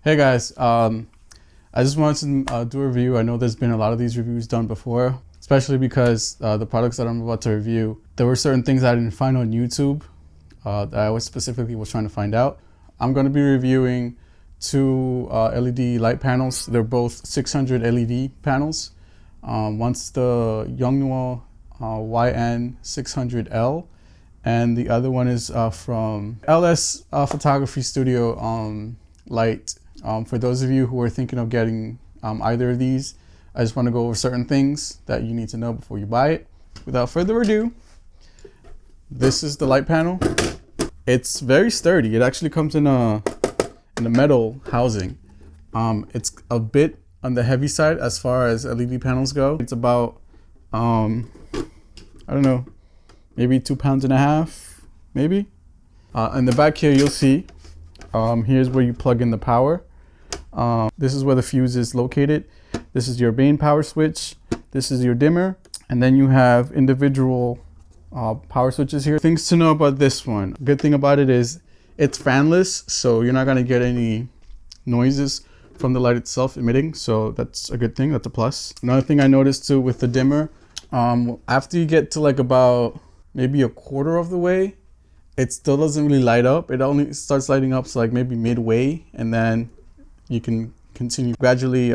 Hey guys, I just wanted to do a review. I know there's been a lot of these reviews done before, especially because the products that I'm about to review, there were certain things I didn't find on YouTube that I was trying to find out. I'm going to be reviewing two LED light panels. They're both 600 LED panels. One's the YongNuo YN600l, and the other one is from LS Photography Studio light. For those of you who are thinking of getting either of these, I just want to go over certain things that you need to know before you buy it. Without further ado, this is the light panel. It's very sturdy. It actually comes in a metal housing. It's a bit on the heavy side as far as LED panels go. It's about I don't know, maybe 2.5 pounds, maybe. In the back here, you'll see here's where you plug in the power. This is where the fuse is located. This is your main power switch. This is your dimmer. And then you have individual power switches here. Things to know about this one. Good thing about it is it's fanless, so you're not gonna get any noises from the light itself emitting. So that's a good thing, that's a plus. Another thing I noticed too with the dimmer, after you get to like about maybe a quarter of the way, it still doesn't really light up. It only starts lighting up so like maybe midway, and then you can continue gradually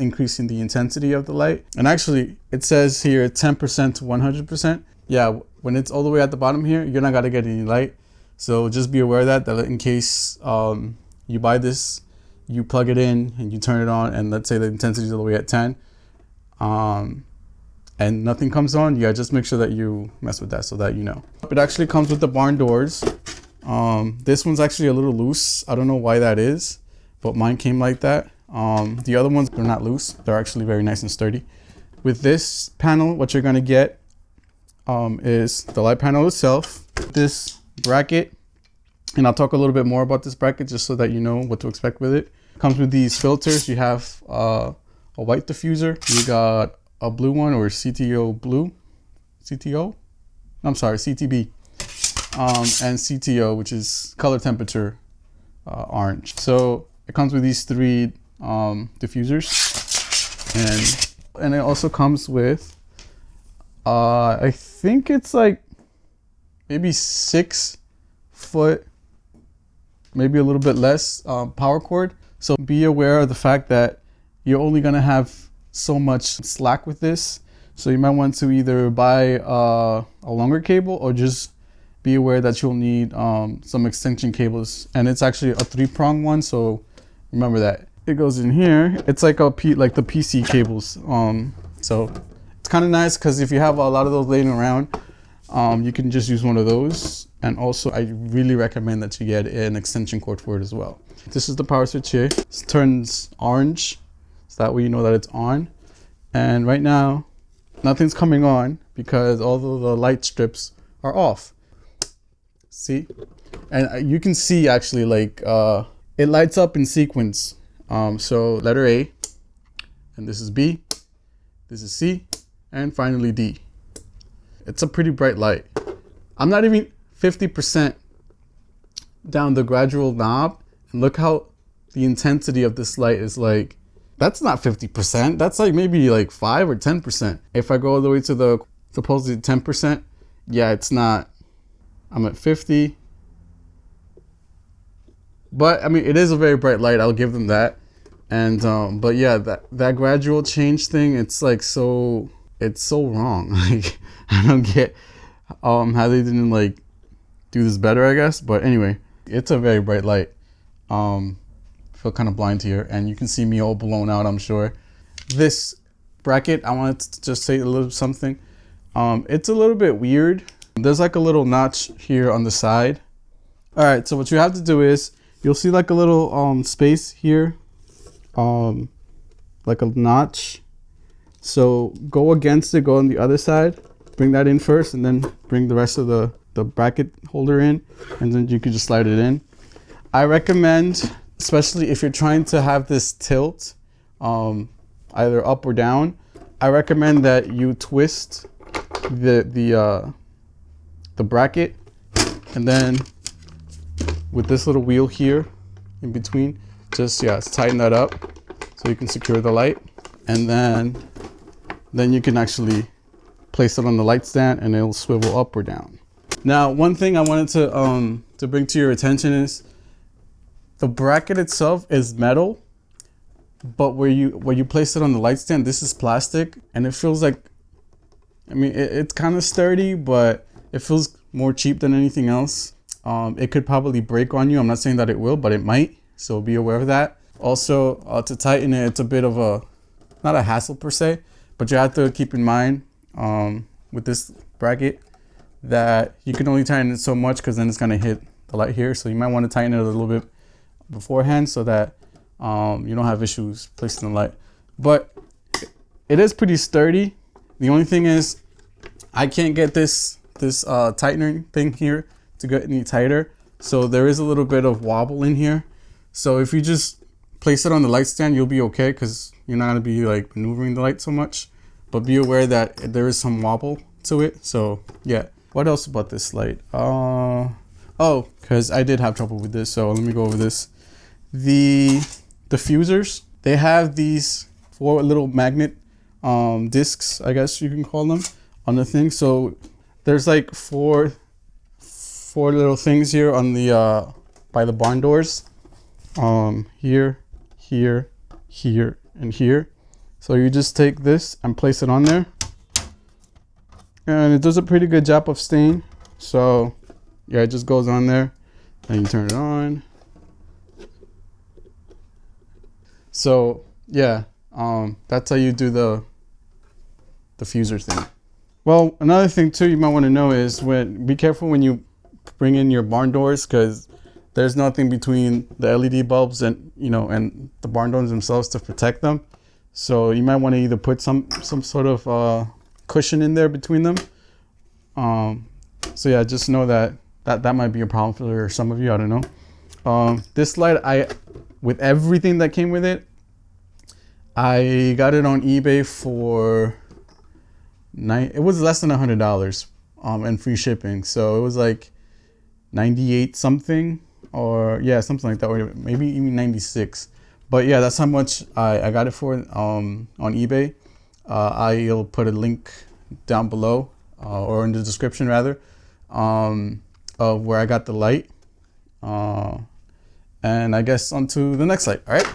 increasing the intensity of the light. And actually it says here 10% to 100%. Yeah, when it's all the way at the bottom here, you're not gonna get any light. So just be aware of that in case you buy this, you plug it in and you turn it on, and let's say the intensity is all the way at 10, and nothing comes on, yeah, just make sure that you mess with that so that you know. It actually comes with the barn doors. This one's actually a little loose. I don't know why that is, but mine came like that. The other ones, they're not loose. They're actually very nice and sturdy. With this panel, what you're gonna get is the light panel itself, this bracket, and I'll talk a little bit more about this bracket just so that you know what to expect with it. Comes with these filters. You have a white diffuser. You got a blue one, or CTO blue, CTB, and CTO, which is color temperature orange. So it comes with these three diffusers, and it also comes with I think it's like maybe 6 foot, maybe a little bit less power cord. So be aware of the fact that you're only gonna have so much slack with this. So you might want to either buy a longer cable, or just be aware that you'll need some extension cables. And it's actually a 3-prong one, so remember that. It goes in here. It's like the PC cables. So it's kind of nice because if you have a lot of those laying around, you can just use one of those. And also I really recommend that you get an extension cord for it as well. This is the power switch here. It turns orange, so that way you know that it's on. And right now, nothing's coming on because all of the light strips are off. See? And you can see actually like it lights up in sequence. So letter A, and this is B, this is C, and finally D. It's a pretty bright light. I'm not even 50% down the gradual knob, and look how the intensity of this light is like. That's not 50%. That's like maybe like 5 or 10%. If I go all the way to the supposedly 10%, yeah, it's not. I'm at 50. But I mean, it is a very bright light. I'll give them that. And but yeah, that gradual change thing, it's like it's so wrong. Like I don't get how they didn't like do this better, I guess. But anyway, it's a very bright light. Feel kind of blind here, and you can see me all blown out, I'm sure. This bracket, I wanted to just say a little something. It's a little bit weird. There's like a little notch here on the side. All right, so what you have to do is you'll see like a little space here, like a notch. So go against it, go on the other side, bring that in first, and then bring the rest of the bracket holder in, and then you can just slide it in. I recommend, especially if you're trying to have this tilt either up or down, I recommend that you twist the bracket, and then with this little wheel here in between, just, yeah, tighten that up so you can secure the light. And then you can actually place it on the light stand and it'll swivel up or down. Now, one thing I wanted to bring to your attention is the bracket itself is metal, but where you place it on the light stand, this is plastic, and it feels like, I mean, it's kind of sturdy, but it feels more cheap than anything else. It could probably break on you. I'm not saying that it will, but it might, so be aware of that. Also, to tighten it, it's a bit of a, not a hassle per se, but you have to keep in mind with this bracket that you can only tighten it so much, because then it's going to hit the light here. So you might want to tighten it a little bit beforehand so that you don't have issues placing the light. But it is pretty sturdy. The only thing is I can't get this tightening thing here to get any tighter, so there is a little bit of wobble in here. So if you just place it on the light stand, you'll be okay, because you're not going to be like maneuvering the light so much. But be aware that there is some wobble to it. So yeah. What else about this light? Oh, because I did have trouble with this, so let me go over this. The diffusers, they have these 4 little magnet discs, I guess you can call them, on the thing. So there's like four little things here on the by the barn doors, here, here, here, and here. So you just take this and place it on there, and it does a pretty good job of staying. So yeah, it just goes on there and you turn it on. So yeah, that's how you do the diffuser thing. Well, another thing too you might want to know is be careful when you bring in your barn doors, because there's nothing between the LED bulbs and and the barn doors themselves to protect them. So you might want to either put some sort of cushion in there between them. So yeah, just know that might be a problem for some of you. I don't know. This light, with everything that came with it, I got it on eBay for it was less than $100 and free shipping. So it was like 98 something, or yeah, something like that, or maybe even 96. But yeah, that's how much I got it for on eBay. I'll put a link down below, or in the description rather, of where I got the light. And I guess onto the next light. All right.